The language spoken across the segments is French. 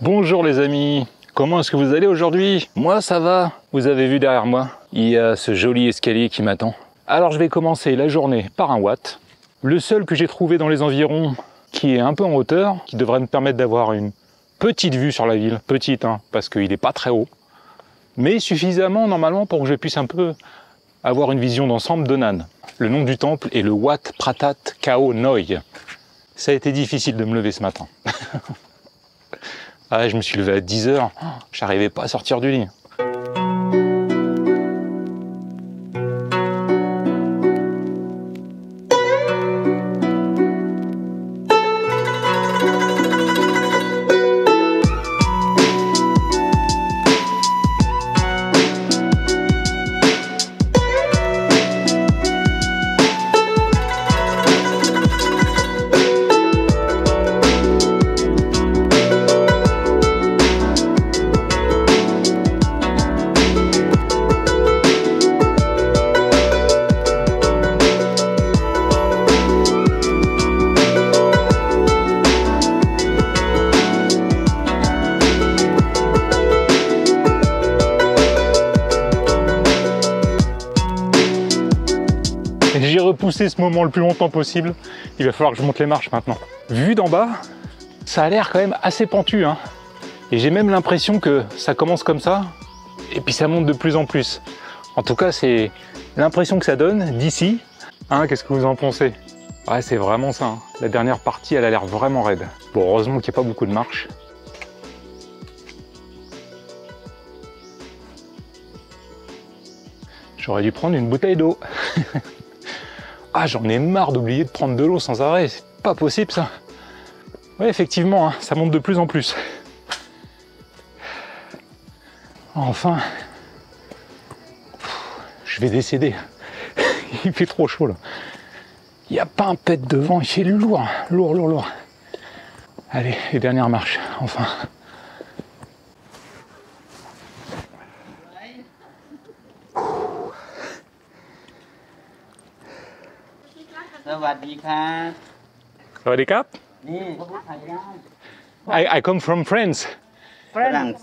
Bonjour les amis, comment est-ce que vous allez aujourd'hui? Moi ça va, vous avez vu derrière moi, il y a ce joli escalier qui m'attend. Alors je vais commencer la journée par un watt, le seul que j'ai trouvé dans les environs qui est un peu en hauteur, qui devrait me permettre d'avoir une petite vue sur la ville, petite hein, parce qu'il n'est pas très haut, mais suffisamment normalement pour que je puisse un peu avoir une vision d'ensemble de Nan. Le nom du temple est le Wat Pratat Khao Noi. Ça a été difficile de me lever ce matin. Ah, je me suis levé à 10 h, j'arrivais pas à sortir du lit. J'ai repoussé ce moment le plus longtemps possible. Il va falloir que je monte les marches maintenant. Vu d'en bas, ça a l'air quand même assez pentu, hein. Et j'ai même l'impression que ça commence comme ça, et puis ça monte de plus en plus. En tout cas, c'est l'impression que ça donne d'ici. Hein, qu'est-ce que vous en pensez? Ouais, c'est vraiment ça, hein. La dernière partie, elle a l'air vraiment raide. Bon, heureusement qu'il n'y a pas beaucoup de marches. J'aurais dû prendre une bouteille d'eau. Ah, j'en ai marre d'oublier de prendre de l'eau sans arrêt, c'est pas possible ça. Ouais, effectivement, hein, ça monte de plus en plus. Enfin, je vais décéder. Il fait trop chaud là. Il n'y a pas un pet devant, il fait lourd, lourd. Allez, les dernières marches, enfin. Sawadee krap. I come from France.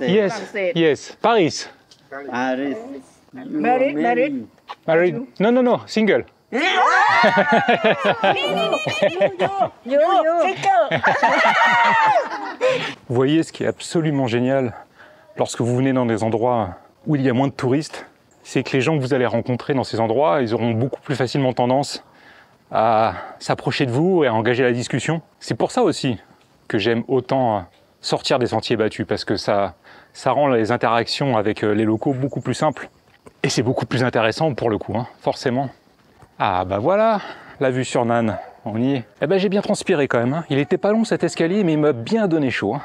Yes, Paris. Married? Married? No, single. Vous voyez, ce qui est absolument génial lorsque vous venez dans des endroits où il y a moins de touristes, c'est que les gens que vous allez rencontrer dans ces endroits, ils auront beaucoup plus facilement tendance à s'approcher de vous et à engager la discussion. C'est pour ça aussi que j'aime autant sortir des sentiers battus, parce que ça rend les interactions avec les locaux beaucoup plus simples. Et c'est beaucoup plus intéressant pour le coup, hein, forcément. Ah bah voilà, la vue sur Nan, on y est. Eh ben j'ai bien transpiré quand même, hein. Il était pas long cet escalier, mais il m'a bien donné chaud, hein.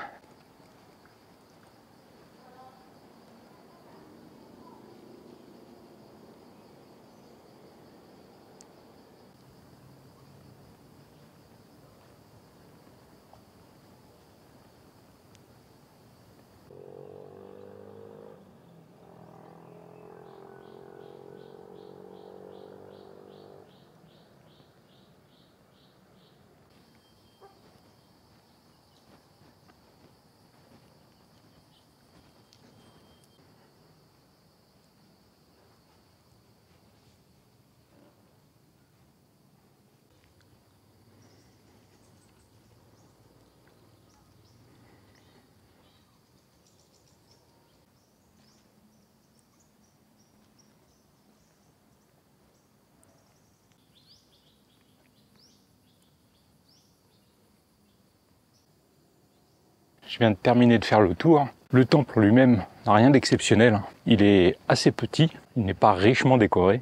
Je viens de terminer de faire le tour. Le temple lui-même n'a rien d'exceptionnel. Il est assez petit, il n'est pas richement décoré.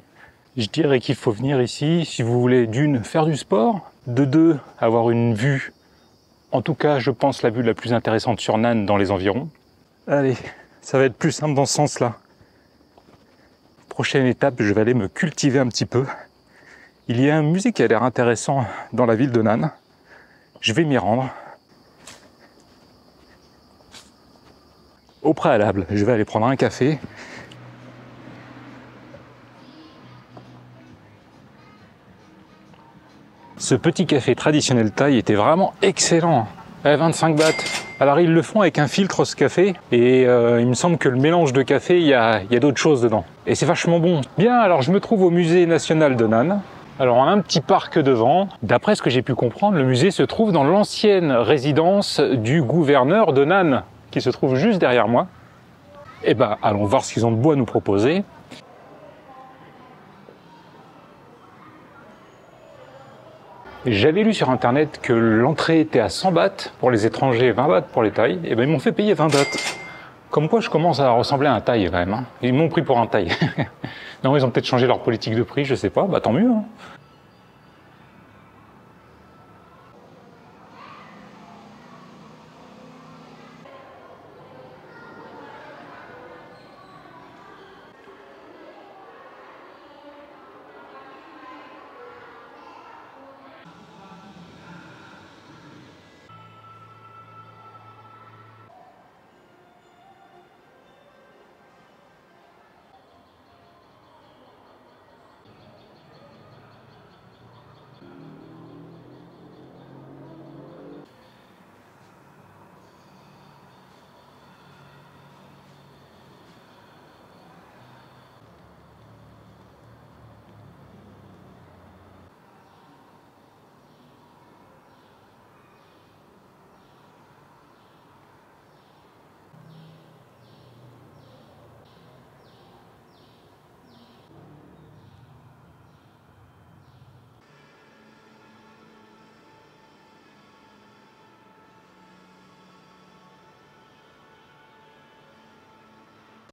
Je dirais qu'il faut venir ici si vous voulez d'une, faire du sport, de deux, avoir une vue, en tout cas je pense la vue la plus intéressante sur Nan dans les environs. Allez, ça va être plus simple dans ce sens-là. Prochaine étape, je vais aller me cultiver un petit peu. Il y a un musée qui a l'air intéressant dans la ville de Nan. Je vais m'y rendre. Au préalable, je vais aller prendre un café. Ce petit café traditionnel thaï était vraiment excellent. 25 bahts. Alors ils le font avec un filtre ce café et il me semble que le mélange de café, il y a d'autres choses dedans. Et c'est vachement bon. Bien, alors je me trouve au musée national de Nan. Alors on a un petit parc devant. D'après ce que j'ai pu comprendre, le musée se trouve dans l'ancienne résidence du gouverneur de Nan, qui se trouve juste derrière moi. Eh ben, allons voir ce qu'ils ont de beau à nous proposer. J'avais lu sur internet que l'entrée était à 100 bahts pour les étrangers, 20 bahts pour les Thaïs. Et ben ils m'ont fait payer 20 bahts. Comme quoi je commence à ressembler à un Thaï quand même. Hein. Ils m'ont pris pour un Thaï. Non, ils ont peut-être changé leur politique de prix, je sais pas. Bah tant mieux. Hein.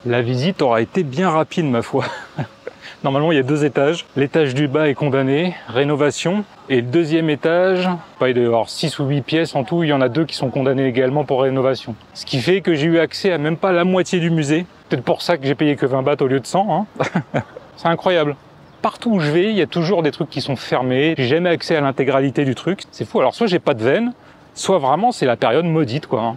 La visite aura été bien rapide, ma foi. Normalement, il y a 2 étages. L'étage du bas est condamné, rénovation. Et le deuxième étage, il doit y avoir 6 ou 8 pièces en tout. Il y en a 2 qui sont condamnées également pour rénovation. Ce qui fait que j'ai eu accès à même pas la moitié du musée. Peut-être pour ça que j'ai payé que 20 bahts au lieu de 100. Hein. C'est incroyable. Partout où je vais, il y a toujours des trucs qui sont fermés. J'ai jamais accès à l'intégralité du truc. C'est fou. Alors soit j'ai pas de veine, soit vraiment c'est la période maudite quoi.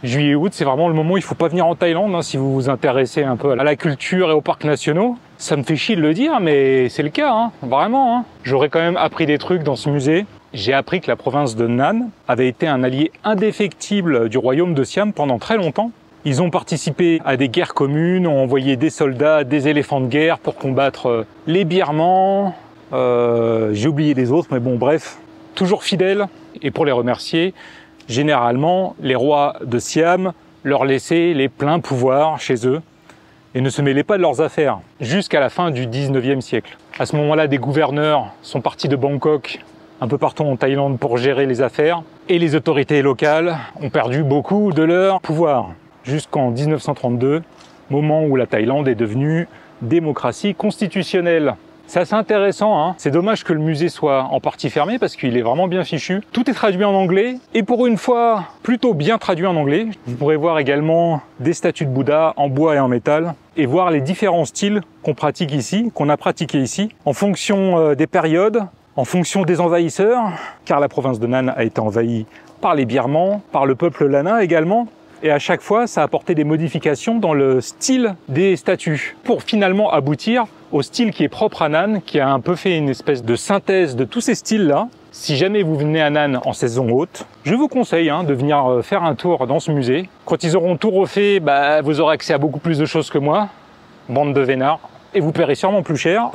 Juillet-août, c'est vraiment le moment où il faut pas venir en Thaïlande hein, si vous vous intéressez un peu à la culture et aux parcs nationaux. Ça me fait chier de le dire, mais c'est le cas, hein, vraiment. Hein. J'aurais quand même appris des trucs dans ce musée. J'ai appris que la province de Nan avait été un allié indéfectible du royaume de Siam pendant très longtemps. Ils ont participé à des guerres communes, ont envoyé des soldats, des éléphants de guerre pour combattre les Birmans. J'ai oublié les autres, mais bon, bref, toujours fidèles. Et pour les remercier, généralement, les rois de Siam leur laissaient les pleins pouvoirs chez eux et ne se mêlaient pas de leurs affaires jusqu'à la fin du 19e siècle. À ce moment-là, des gouverneurs sont partis de Bangkok un peu partout en Thaïlande pour gérer les affaires et les autorités locales ont perdu beaucoup de leur pouvoir jusqu'en 1932, moment où la Thaïlande est devenue démocratie constitutionnelle. C'est assez intéressant, hein. C'est dommage que le musée soit en partie fermé parce qu'il est vraiment bien fichu. Tout est traduit en anglais et pour une fois, plutôt bien traduit en anglais. Vous pourrez voir également des statues de Bouddha en bois et en métal et voir les différents styles qu'on pratique ici, qu'on a pratiqué ici, en fonction des périodes, en fonction des envahisseurs, car la province de Nan a été envahie par les Birmans, par le peuple Lana également. Et à chaque fois, ça a apporté des modifications dans le style des statues pour finalement aboutir au style qui est propre à Nan, qui a un peu fait une espèce de synthèse de tous ces styles-là. Si jamais vous venez à Nan en saison haute, je vous conseille de venir faire un tour dans ce musée. Quand ils auront tout refait, vous aurez accès à beaucoup plus de choses que moi, bande de vénards, et vous paierez sûrement plus cher.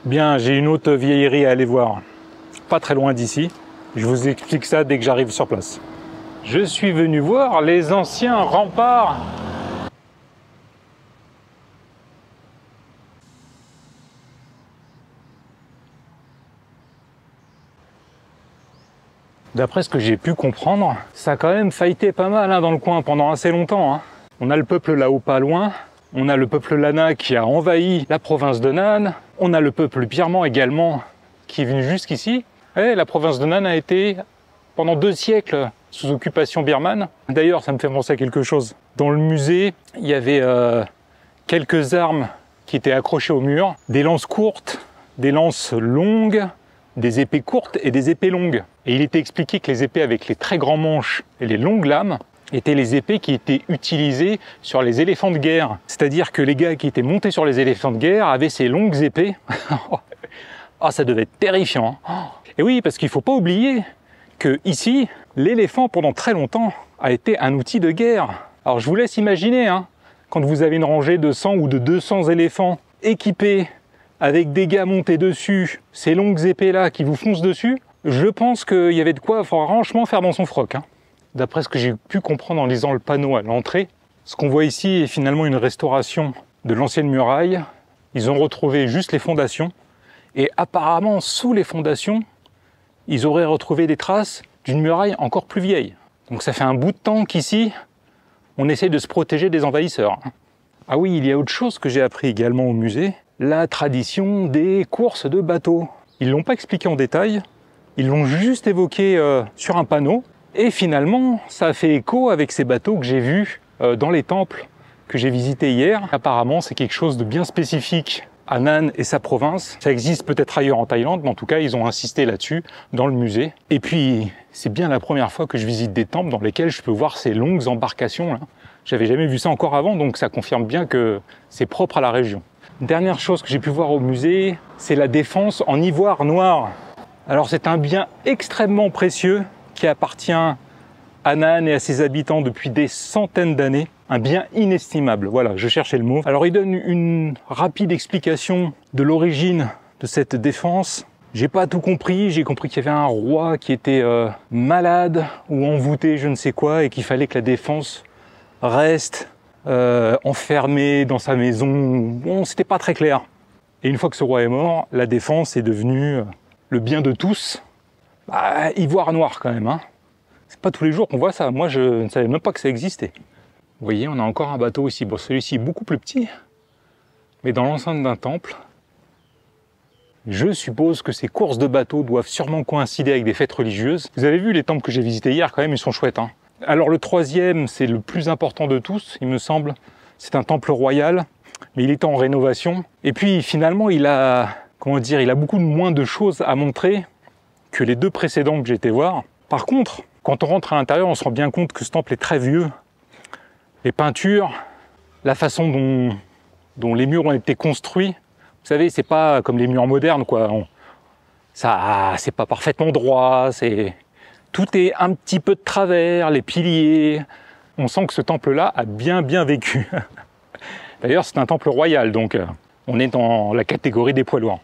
Bien, j'ai une autre vieillerie à aller voir, pas très loin d'ici. Je vous explique ça dès que j'arrive sur place. Je suis venu voir les anciens remparts. D'après ce que j'ai pu comprendre, ça a quand même fighté pas mal dans le coin pendant assez longtemps. Hein. On a le peuple là-haut pas loin, on a le peuple Lana qui a envahi la province de Nan, on a le peuple birman également qui est venu jusqu'ici. Et la province de Nan a été pendant 2 siècles sous occupation birmane. D'ailleurs, ça me fait penser à quelque chose. Dans le musée, il y avait quelques armes qui étaient accrochées au mur, des lances courtes, des lances longues, des épées courtes et des épées longues. Et il était expliqué que les épées avec les très grands manches et les longues lames étaient les épées qui étaient utilisées sur les éléphants de guerre. C'est-à-dire que les gars qui étaient montés sur les éléphants de guerre avaient ces longues épées. Ah, ça devait être terrifiant. Et oui, parce qu'il ne faut pas oublier que ici, l'éléphant pendant très longtemps a été un outil de guerre. Alors je vous laisse imaginer, hein, quand vous avez une rangée de 100 ou de 200 éléphants équipés avec des gars montés dessus, ces longues épées là qui vous foncent dessus, je pense qu'il y avait de quoi franchement faire dans son froc, hein. D'après ce que j'ai pu comprendre en lisant le panneau à l'entrée, ce qu'on voit ici est finalement une restauration de l'ancienne muraille. Ils ont retrouvé juste les fondations et apparemment sous les fondations, ils auraient retrouvé des traces d'une muraille encore plus vieille. Donc ça fait un bout de temps qu'ici, on essaye de se protéger des envahisseurs. Ah oui, il y a autre chose que j'ai appris également au musée, la tradition des courses de bateaux. Ils ne l'ont pas expliqué en détail, ils l'ont juste évoqué sur un panneau, et finalement, ça a fait écho avec ces bateaux que j'ai vus dans les temples que j'ai visités hier. Apparemment, c'est quelque chose de bien spécifique à Nan et sa province. Ça existe peut-être ailleurs en Thaïlande, mais en tout cas, ils ont insisté là-dessus dans le musée. Et puis, c'est bien la première fois que je visite des temples dans lesquels je peux voir ces longues embarcations là. J'avais jamais vu ça encore avant, donc ça confirme bien que c'est propre à la région. Dernière chose que j'ai pu voir au musée, c'est la défense en ivoire noir. Alors c'est un bien extrêmement précieux qui appartient à Nan et à ses habitants depuis des centaines d'années. Un bien inestimable, voilà, je cherchais le mot. Alors il donne une rapide explication de l'origine de cette défense. J'ai pas tout compris, j'ai compris qu'il y avait un roi qui était malade ou envoûté, je ne sais quoi, et qu'il fallait que la défense reste enfermée dans sa maison. Bon, c'était pas très clair. Et une fois que ce roi est mort, la défense est devenue le bien de tous. Bah, ivoire noir quand même, hein. C'est pas tous les jours qu'on voit ça. Moi, je ne savais même pas que ça existait. Vous voyez, on a encore un bateau ici. Bon, celui-ci est beaucoup plus petit, mais dans l'enceinte d'un temple. Je suppose que ces courses de bateaux doivent sûrement coïncider avec des fêtes religieuses. Vous avez vu les temples que j'ai visités hier, quand même, ils sont chouettes, hein. Alors le troisième, c'est le plus important de tous, il me semble. C'est un temple royal, mais il est en rénovation. Et puis finalement, il a beaucoup moins de choses à montrer que les deux précédents que j'ai été voir. Par contre, quand on rentre à l'intérieur, on se rend bien compte que ce temple est très vieux. Les peintures, la façon dont les murs ont été construits, vous savez, c'est pas comme les murs modernes, quoi. C'est pas parfaitement droit, tout est un petit peu de travers, les piliers. On sent que ce temple-là a bien vécu. D'ailleurs, c'est un temple royal, donc on est dans la catégorie des poids lourds.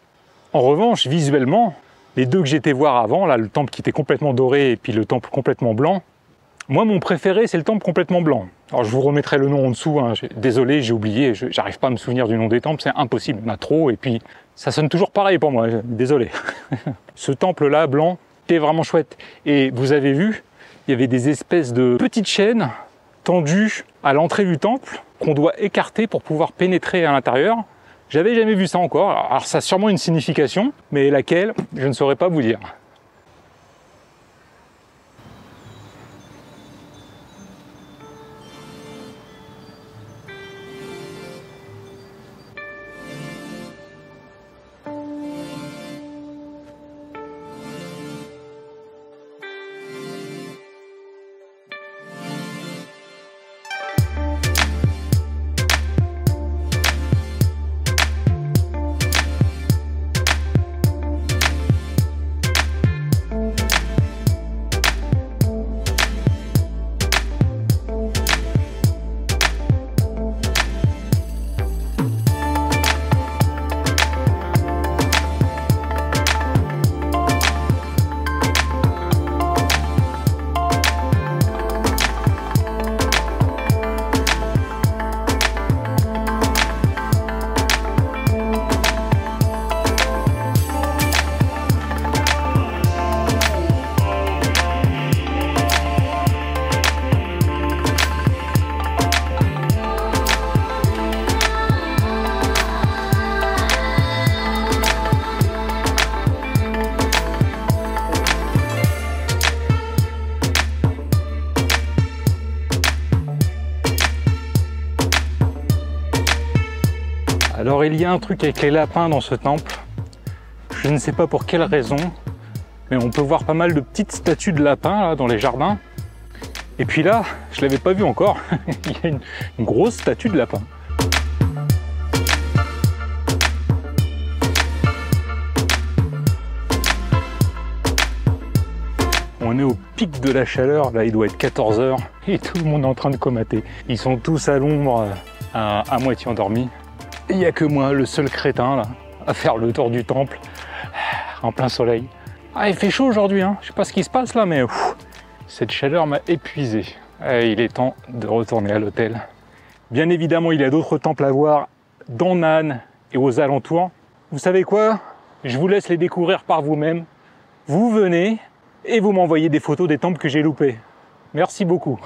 En revanche, visuellement, les deux que j'étais voir avant, là, le temple qui était complètement doré et puis le temple complètement blanc, moi, mon préféré, c'est le temple complètement blanc. Alors, je vous remettrai le nom en dessous, hein. Désolé, j'ai oublié, j'arrive pas à me souvenir du nom des temples, c'est impossible, il y en a trop, et puis ça sonne toujours pareil pour moi, désolé. Ce temple-là, blanc, était vraiment chouette. Et vous avez vu, il y avait des espèces de petites chaînes tendues à l'entrée du temple, qu'on doit écarter pour pouvoir pénétrer à l'intérieur. J'avais jamais vu ça encore, alors ça a sûrement une signification, mais laquelle, je ne saurais pas vous dire. Alors il y a un truc avec les lapins dans ce temple, je ne sais pas pour quelle raison, mais on peut voir pas mal de petites statues de lapins là, dans les jardins. Et puis là, je ne l'avais pas vu encore, il y a une grosse statue de lapin. On est au pic de la chaleur. Là, il doit être 14 h et tout le monde est en train de comater. Ils sont tous à l'ombre, à moitié endormis. Il n'y a que moi, le seul crétin, là, à faire le tour du temple, en plein soleil. Ah, il fait chaud aujourd'hui, hein. Je sais pas ce qui se passe là, mais cette chaleur m'a épuisé. Et il est temps de retourner à l'hôtel. Bien évidemment, il y a d'autres temples à voir dans Nan et aux alentours. Vous savez quoi? Je vous laisse les découvrir par vous-même. Vous venez et vous m'envoyez des photos des temples que j'ai loupés. Merci beaucoup.